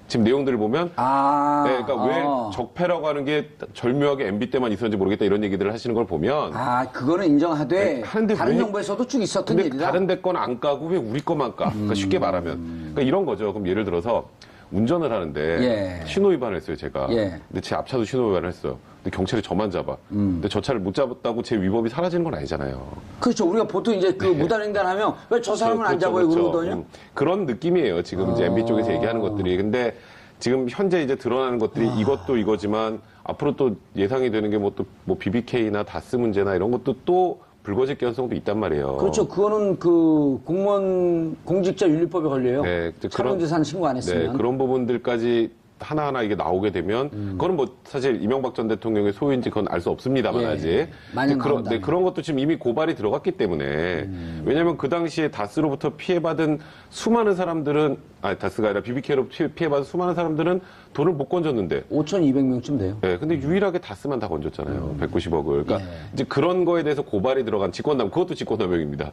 지금 내용들을 보면. 네, 그러니까 왜 적폐라고 하는 게 절묘하게 MB 때만 있었는지 모르겠다 이런 얘기들을 하시는 걸 보면. 그거는 인정하되 네, 하는데 다른 왜- 정부에서도 쭉 있었던 근데 일이다. 다른 데 건 안 까고 왜 우리 거만 까? 그러니까 쉽게 말하면. 그러니까 이런 거죠. 그럼 예를 들어서 운전을 하는데 예. 신호 위반을 했어요, 제가. 예. 근데 제 앞차도 신호 위반을 했어요. 근데 경찰이 저만 잡아. 근데 저 차를 못 잡았다고 제 위법이 사라지는 건 아니잖아요. 그렇죠. 우리가 보통 이제 그 무단횡단하면 왜 저 사람은 안 잡아요 그러거든요. 그런 느낌이에요. 지금 이제 MB 쪽에서 얘기하는 것들이. 근데 지금 현재 이제 드러나는 것들이 이것도 이거지만 앞으로 또 예상이 되는 게 뭐 또 뭐 BBK나 다스 문제나 이런 것도 또 불거질 가능성도 있단 말이에요. 그렇죠. 그거는 그 공무원 공직자 윤리법에 걸려요. 네, 사본재산 신고 안 했으면. 네, 그런 부분들까지 하나하나 이게 나오게 되면 그거는 뭐 사실 이명박 전 대통령의 소유인지 그건 알 수 없습니다만 예, 아직. 만약 그런, 나온다면. 그런 것도 지금 이미 고발이 들어갔기 때문에 왜냐하면 그 당시에 다스로부터 피해받은 수많은 사람들은 아니 다스가 아니라 BBK로 피해받은 수많은 사람들은 돈을 못 건졌는데 5,200명쯤 돼요. 네, 근데 유일하게 다스만 다 건졌잖아요. 190억을. 그러니까 예. 이제 그런 거에 대해서 고발이 들어간 직권남, 그것도 직권남용입니다.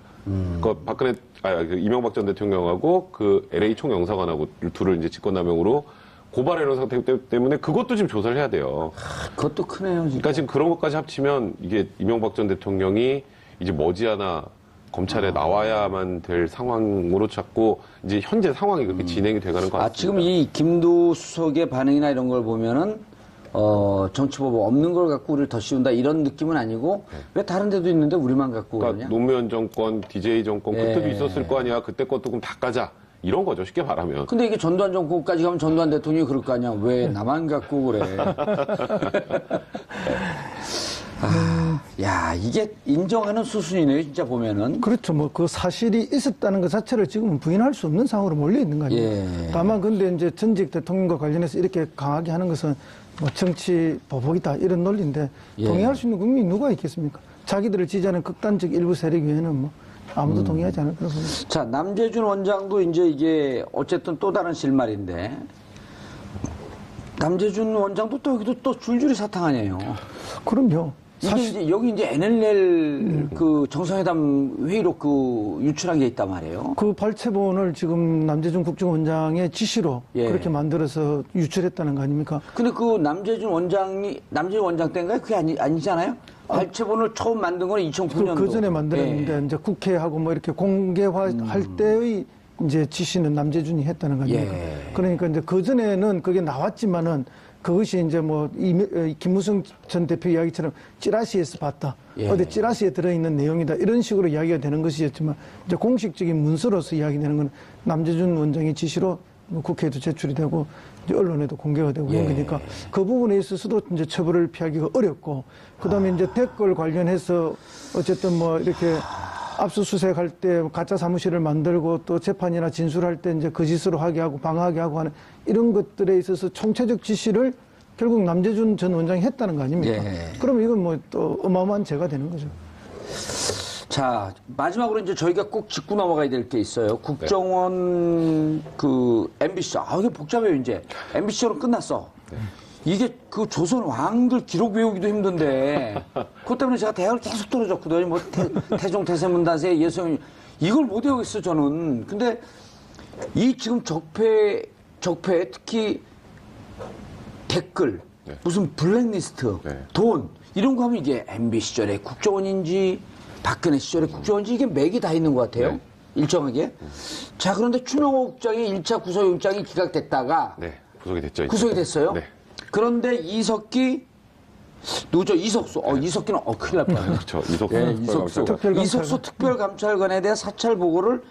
그 그 이명박 전 대통령하고 그 LA 총영사관하고 둘을 이제 직권남용으로 고발해놓은 상태 때문에 그것도 지금 조사를 해야 돼요. 그것도 크네요. 진짜. 그러니까 지금 그런 것까지 합치면 이게 이명박 전 대통령이 이제 머지않아 검찰에 나와야만 될 상황으로 자꾸 이제 현재 상황이 그렇게 진행이 돼가는 것 같습니다. 지금 이 김두 수석의 반응이나 이런 걸 보면은 정치법 없는 걸 갖고 우리를 더 씌운다 이런 느낌은 아니고 왜 다른 데도 있는데 우리만 갖고 그러니까 그러냐? 노무현 정권, DJ 정권 예. 그때도 있었을 거 아니야. 그때 것도 그럼 다 까자. 이런 거죠. 쉽게 말하면. 근데 이게 전두환 정권까지 가면 전두환 대통령이 그럴 거 아니야? 왜 나만 갖고 그래? 야, 이게 인정하는 수순이네요, 진짜 보면은. 그렇죠. 뭐 그 사실이 있었다는 것 자체를 지금은 부인할 수 없는 상황으로 몰려 있는 거 아니에요. 예. 다만 근데 이제 전직 대통령과 관련해서 이렇게 강하게 하는 것은 뭐 정치 보복이다 이런 논리인데 예. 동의할 수 있는 국민이 누가 있겠습니까? 자기들을 지지하는 극단적 일부 세력 외에는 뭐 아무도 동의하지 않을 거라고 봅니다. 자, 남재준 원장도 이제 이게 어쨌든 또 다른 실말인데 남재준 원장도 또 여기도 또 줄줄이 사탕 아니에요. 그럼요. 이게 이제 여기 이제 NLL 그 정상회담 회의록 그 유출한 게 있단 말이에요. 그 발췌본을 지금 남재준 국정원장의 지시로 예. 그렇게 만들어서 유출했다는 거 아닙니까? 근데 그 남재준 원장 때인가요? 그게 아니잖아요? 발췌본을 처음 만든 건 2009년도. 그 전에 만들었는데 이제 국회하고 뭐 이렇게 공개화할 때의 이제 지시는 남재준이 했다는 거 아닙니까? 예. 그러니까 이제 그 전에는 그게 나왔지만은 그것이 이제 뭐 김무성 전 대표 이야기처럼 찌라시에서 봤다. 예. 어디 찌라시에 들어있는 내용이다. 이런 식으로 이야기가 되는 것이었지만 이제 공식적인 문서로서 이야기되는 건 남재준 원장의 지시로 뭐 국회에도 제출이 되고 이제 언론에도 공개가 되고 예. 그런 거니까 그 부분에 있어서도 이제 처벌을 피하기가 어렵고 그다음에 이제 댓글 관련해서 어쨌든 뭐 이렇게 압수수색할 때 가짜 사무실을 만들고 또 재판이나 진술할 때 이제 거짓으로 하게 하고 방어하게 하고 하는 이런 것들에 있어서 총체적 지시를 결국 남재준 전 원장이 했다는 거 아닙니까? 예. 그러면 이건 뭐 또 어마어마한 죄가 되는 거죠. 자, 마지막으로 이제 저희가 꼭 짚고 넘어가야 될 게 있어요. 국정원 그 MBC. 이게 복잡해요, 이제. MBC로 끝났어. 이게 그 조선 왕들 기록 외우기도 힘든데 그것 때문에 제가 대학을 계속 떨어졌거든요. 뭐 태종 태세문단세 예성 이걸 못 외우겠어 저는. 근데 이 지금 적폐 특히 댓글 네. 무슨 블랙리스트 네. 돈 이런 거 하면 이게 MB 시절에 국정원인지 박근혜 시절에 국정원인지 이게 맥이 다 있는 것 같아요. 네. 일정하게. 자 그런데 추명호 국장의 1차 구속영장이 기각됐다가 네, 구속이 됐죠. 이제. 구속이 됐어요. 네. 그런데 이석기 누구죠? 이석수. 이석기는 큰일 날 뻔했네. 그렇죠. 이석수. 예, 이석수. 특별감찰관. 이석수 특별감찰관에 대한 사찰 보고를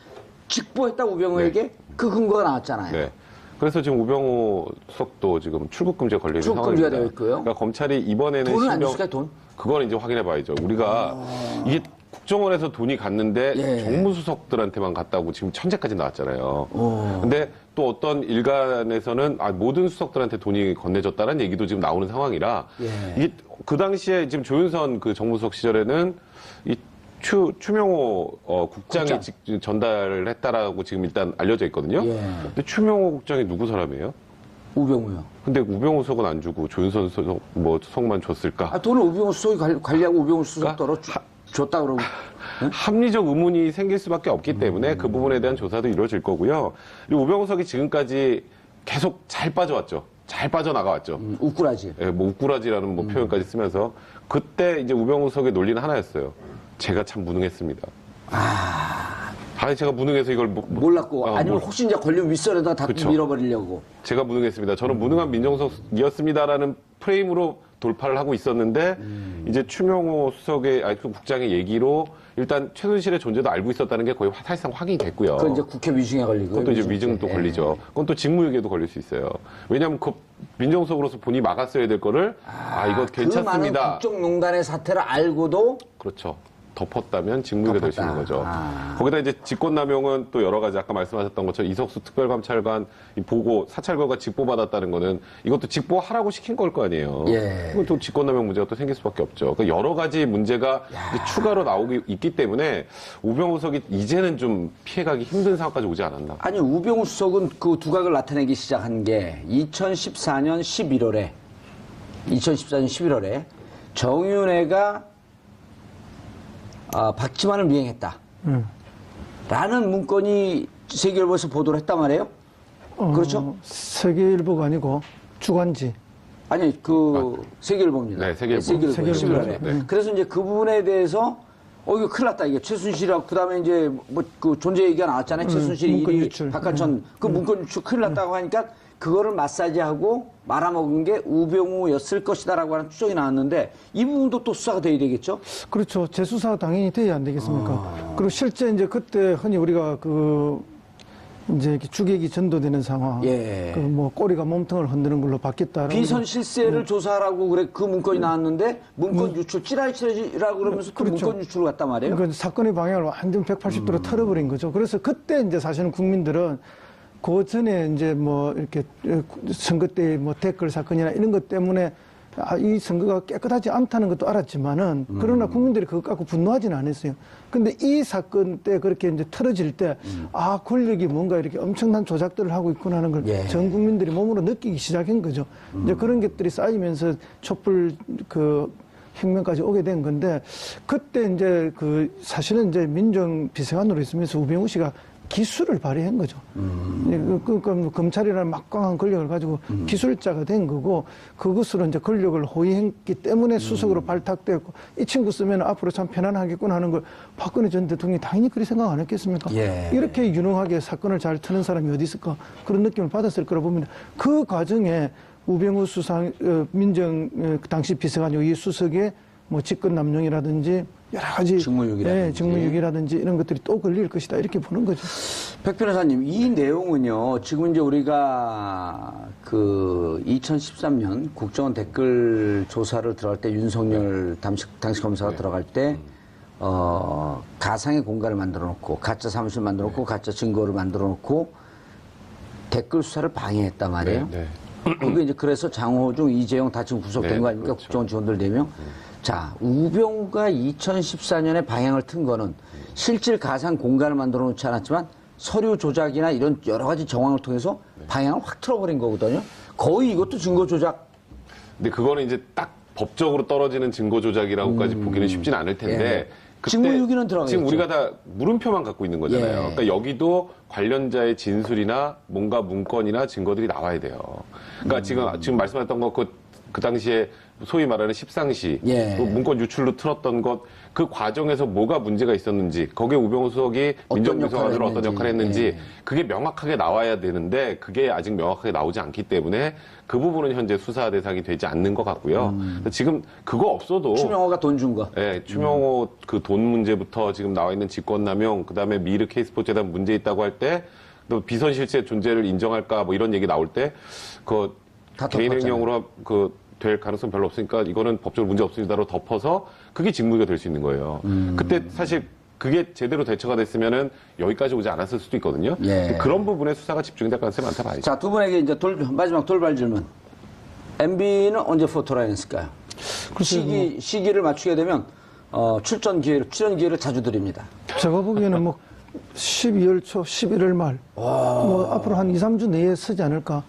직보했다 우병우에게 그 근거가 나왔잖아요. 네. 그래서 지금 우병우 수석도 지금 출국금지에 걸려 있는 출국금지가 상황입니다. 되어 있고요. 그러니까 검찰이 이번에는 돈은 안 줬을까요, 돈? 그건 이제 확인해 봐야죠. 우리가 이게 국정원에서 돈이 갔는데 예. 정무수석들한테만 갔다고 지금 천재까지 나왔잖아요. 근데 또 어떤 일간에서는 모든 수석들한테 돈이 건네졌다는 얘기도 지금 나오는 상황이라 예. 이게 그 당시에 지금 조윤선 그 정무수석 시절에는 이 추명호 국장이 전달을 했다라고 지금 일단 알려져 있거든요. 예. 근데 추명호 국장이 누구 사람이에요? 우병우요. 근데 우병우 수석은 안 주고 조윤선 수석만 줬을까? 돈을 우병우 수석이 관리하고 우병우 수석 떨어 줬다 그러고. 합리적 의문이 생길 수밖에 없기 때문에 그 부분에 대한 조사도 이루어질 거고요. 그리고 우병우 수석이 지금까지 계속 잘 빠져왔죠. 잘 빠져나가왔죠. 우꾸라지. 예, 뭐 우꾸라지라는 뭐 표현까지 쓰면서 그때 이제 우병우 수석의 논리는 하나였어요. 제가 참 무능했습니다. 아니, 제가 무능해서 이걸 몰랐고 아니면 혹시 이제 걸리면 윗선에다가 다 그쵸. 밀어버리려고. 제가 무능했습니다. 저는 무능한 민정수석이었습니다라는 프레임으로 돌파를 하고 있었는데 이제 추명호 국장의 얘기로 일단 최순실의 존재도 알고 있었다는 게 거의 사실상 확인이 됐고요. 그건 이제 국회 위증에 걸리고. 그것도 이제 위증도 걸리죠. 그건 또 직무유기에도 걸릴 수 있어요. 왜냐하면 그 민정수석으로서 본인이 막았어야 될 거를 이거 괜찮습니다. 그 많은 국정농단의 사태를 알고도 그렇죠. 덮었다면 직무유기가 될 수 있는 거죠. 아. 거기다 이제 직권남용은 또 여러 가지 아까 말씀하셨던 것처럼 이석수 특별감찰관 이 보고 사찰 결과 직보받았다는 거는 이것도 직보하라고 시킨 걸 거 아니에요. 예. 그건 또 직권남용 문제가 또 생길 수밖에 없죠. 그러니까 여러 가지 문제가 이제 추가로 나오기 있기 때문에 우병우 수석이 이제는 좀 피해가기 힘든 상황까지 오지 않았나. 아니 우병우 수석은 그 두각을 나타내기 시작한 게 2014년 11월에 정윤회가 박지만을 미행했다. 라는 문건이 세계일보에서 보도를 했단 말이에요. 그렇죠? 세계일보가 아니고 주간지. 아니 세계일보입니다. 네, 세계일보. 11월에. 네. 그래서 이제 그 부분에 대해서 이거 큰일 났다. 이게 최순실하고 그다음에 이제 그 존재 얘기가 나왔잖아요. 최순실이 문건 1위, 유출. 박하천 그 문건 유출 큰일 났다고 하니까 그거를 마사지하고 말아먹은 게 우병우였을 것이다라고 하는 추정이 나왔는데 이 부분도 또 수사가 돼야 되겠죠? 그렇죠. 재수사가 당연히 돼야 안 되겠습니까? 그리고 실제 이제 그때 흔히 우리가 이제 이렇게 주객이 전도되는 상황. 예. 꼬리가 몸통을 흔드는 걸로 바뀌었다. 비선 실세를 조사하라고 그래 그 문건이 나왔는데 문건 유출 찌라시라고 그러면서 또 그렇죠. 문건 유출을 갔단 말이에요. 그러니까 사건의 방향을 완전 180도로 틀어버린 거죠. 그래서 그때 이제 사실은 국민들은 그 전에 이제 이렇게 선거 때 댓글 사건이나 이런 것 때문에 이 선거가 깨끗하지 않다는 것도 알았지만은 그러나 국민들이 그것 갖고 분노하지는 않았어요. 근데 이 사건 때 그렇게 이제 틀어질 때 권력이 뭔가 이렇게 엄청난 조작들을 하고 있구나 하는 걸 전 국민들이 몸으로 느끼기 시작한 거죠. 이제 그런 것들이 쌓이면서 촛불 혁명까지 오게 된 건데 그때 이제 사실은 이제 민정비서관으로 있으면서 우병우 씨가 기술을 발휘한 거죠. 그러니까 검찰이라는 막강한 권력을 가지고 기술자가 된 거고 그것으로 이제 권력을 호위했기 때문에 수석으로 발탁됐고 이 친구 쓰면 앞으로 참 편안하겠구나 하는 걸 박근혜 전 대통령이 당연히 그리 생각 안 했겠습니까? 예. 이렇게 유능하게 사건을 잘 트는 사람이 어디 있을까 그런 느낌을 받았을 거라 봅니다. 그 과정에 우병우 당시 비서관 이 수석의 직권남용이라든지 여러 가지 직무유기라든지 이런 것들이 또 걸릴 것이다 이렇게 보는 거죠. 백 변호사님, 이 내용은요. 지금 이제 우리가 2013년 국정원 댓글 조사를 들어갈 때 윤석열 당시 검사가 들어갈 때 가상의 공간을 만들어 놓고 가짜 사무실 만들어 놓고 가짜 증거를 만들어 놓고 댓글 수사를 방해했단 말이에요. 그게 이제 그래서 장호중, 이재용 다 지금 구속된 거 아닙니까? 그렇죠. 국정원 직원들 4명. 자, 우병우가 2014년에 방향을 튼 거는 실질 가상 공간을 만들어 놓지 않았지만 서류 조작이나 이런 여러 가지 정황을 통해서 방향을 확 틀어버린 거거든요. 거의 이것도 증거 조작. 근데 그거는 이제 딱 법적으로 떨어지는 증거 조작이라고까지 보기는 쉽진 않을 텐데. 그때 직무유기는 들어가겠죠. 지금 우리가 다 물음표만 갖고 있는 거잖아요. 그러니까 여기도 관련자의 진술이나 뭔가 문건이나 증거들이 나와야 돼요. 그러니까 지금 말씀하셨던 거 그 당시에 소위 말하는 십상시, 또 문건 유출로 틀었던 것, 그 과정에서 뭐가 문제가 있었는지, 거기에 우병우 수석이 민정비서관으로 어떤 역할을 했는지, 그게 명확하게 나와야 되는데, 그게 아직 명확하게 나오지 않기 때문에, 그 부분은 현재 수사 대상이 되지 않는 것 같고요. 지금 그거 없어도. 추명호가 돈 준 거. 네, 추명호 그 돈 문제부터 지금 나와 있는 직권남용, 그 다음에 미르 K스포츠에 대한 문제 있다고 할 때, 또 비선 실세 존재를 인정할까, 이런 얘기 나올 때, 개인행령으로 될 가능성 별로 없으니까 이거는 법적으로 문제 없습니다로 덮어서 그게 직무유기가 될 수 있는 거예요. 그때 사실 그게 제대로 대처가 됐으면은 여기까지 오지 않았을 수도 있거든요. 그런 부분에 수사가 집중될 가능성이 많다 봐야죠. 자, 두 분에게 이제 마지막 돌발 질문. MB는 언제 포토라인 했을까요? 시기를 맞추게 되면 출연 기회를 자주 드립니다. 제가 보기에는 12월 초, 11월 말, 앞으로 한 2, 3주 내에 쓰지 않을까.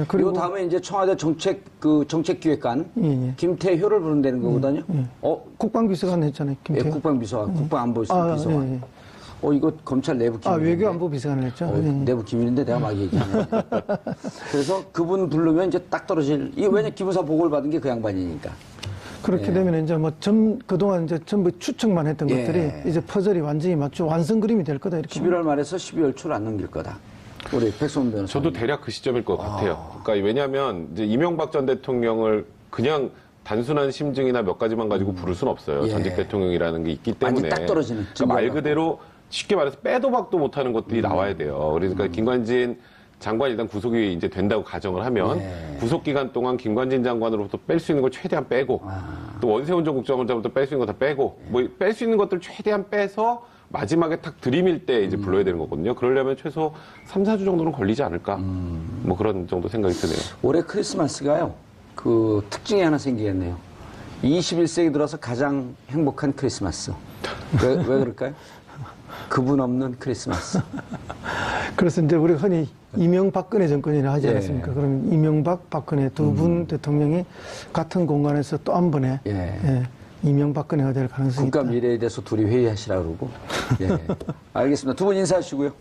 그리고 다음에 이제 청와대 정책기획관 김태효를 부른다는 거거든요. 국방비서관 했잖아요, 김태효. 국방비서관, 국방안보비서관. 이거 검찰 내부 기밀. 외교안보비서관을 했죠. 내부 기밀인데 내가 막 얘기하네. 그래서 그분 부르면 이제 딱 떨어질. 이게 왜냐 기무사 보고를 받은 게 그 양반이니까. 그렇게 되면 이제 뭐 그동안 이제 전부 추측만 했던 예. 것들이 이제 퍼즐이 완전히 맞죠. 완성 그림이 될 거다. 이렇게. 11월 말에서 12월 초를 안 넘길 거다. 우리 백성문 변호사. 저도 대략 그 시점일 것 같아요. 그러니까 왜냐하면 이제 이명박 전 대통령을 그냥 단순한 심증이나 몇 가지만 가지고 부를 수는 없어요. 예. 전직 대통령이라는 게 있기 완전히 때문에. 딱 떨어지는 그러니까 말 그대로 쉽게 말해서 빼도 박도 못하는 것들이 나와야 돼요. 그러니까 김관진 장관이 일단 구속이 이제 된다고 가정을 하면 예. 구속 기간 동안 김관진 장관으로부터 뺄 수 있는 걸 최대한 빼고 또 원세훈 전 국정원장부터 뺄 수 있는 거 다 빼고 뭐 뺄 수 있는 것들 최대한 빼서 마지막에 탁 들이밀 때 이제 불러야 되는 거거든요. 그러려면 최소 3, 4주 정도는 걸리지 않을까. 뭐 그런 정도 생각이 드네요. 올해 크리스마스가요. 그 특징이 하나 생기겠네요. 21세기 들어서 가장 행복한 크리스마스. 왜 그럴까요? 그분 없는 크리스마스. 그래서 이제 우리가 흔히 이명박근혜 정권이라 하지 예. 않았습니까? 그럼 이명박, 박근혜 두 분 대통령이 같은 공간에서 또 한 번에 예. 이명박근혜가 될 가능성이 국가 있다. 미래에 대해서 둘이 회의하시라 그러고. 예. 알겠습니다. 두 분 인사하시고요.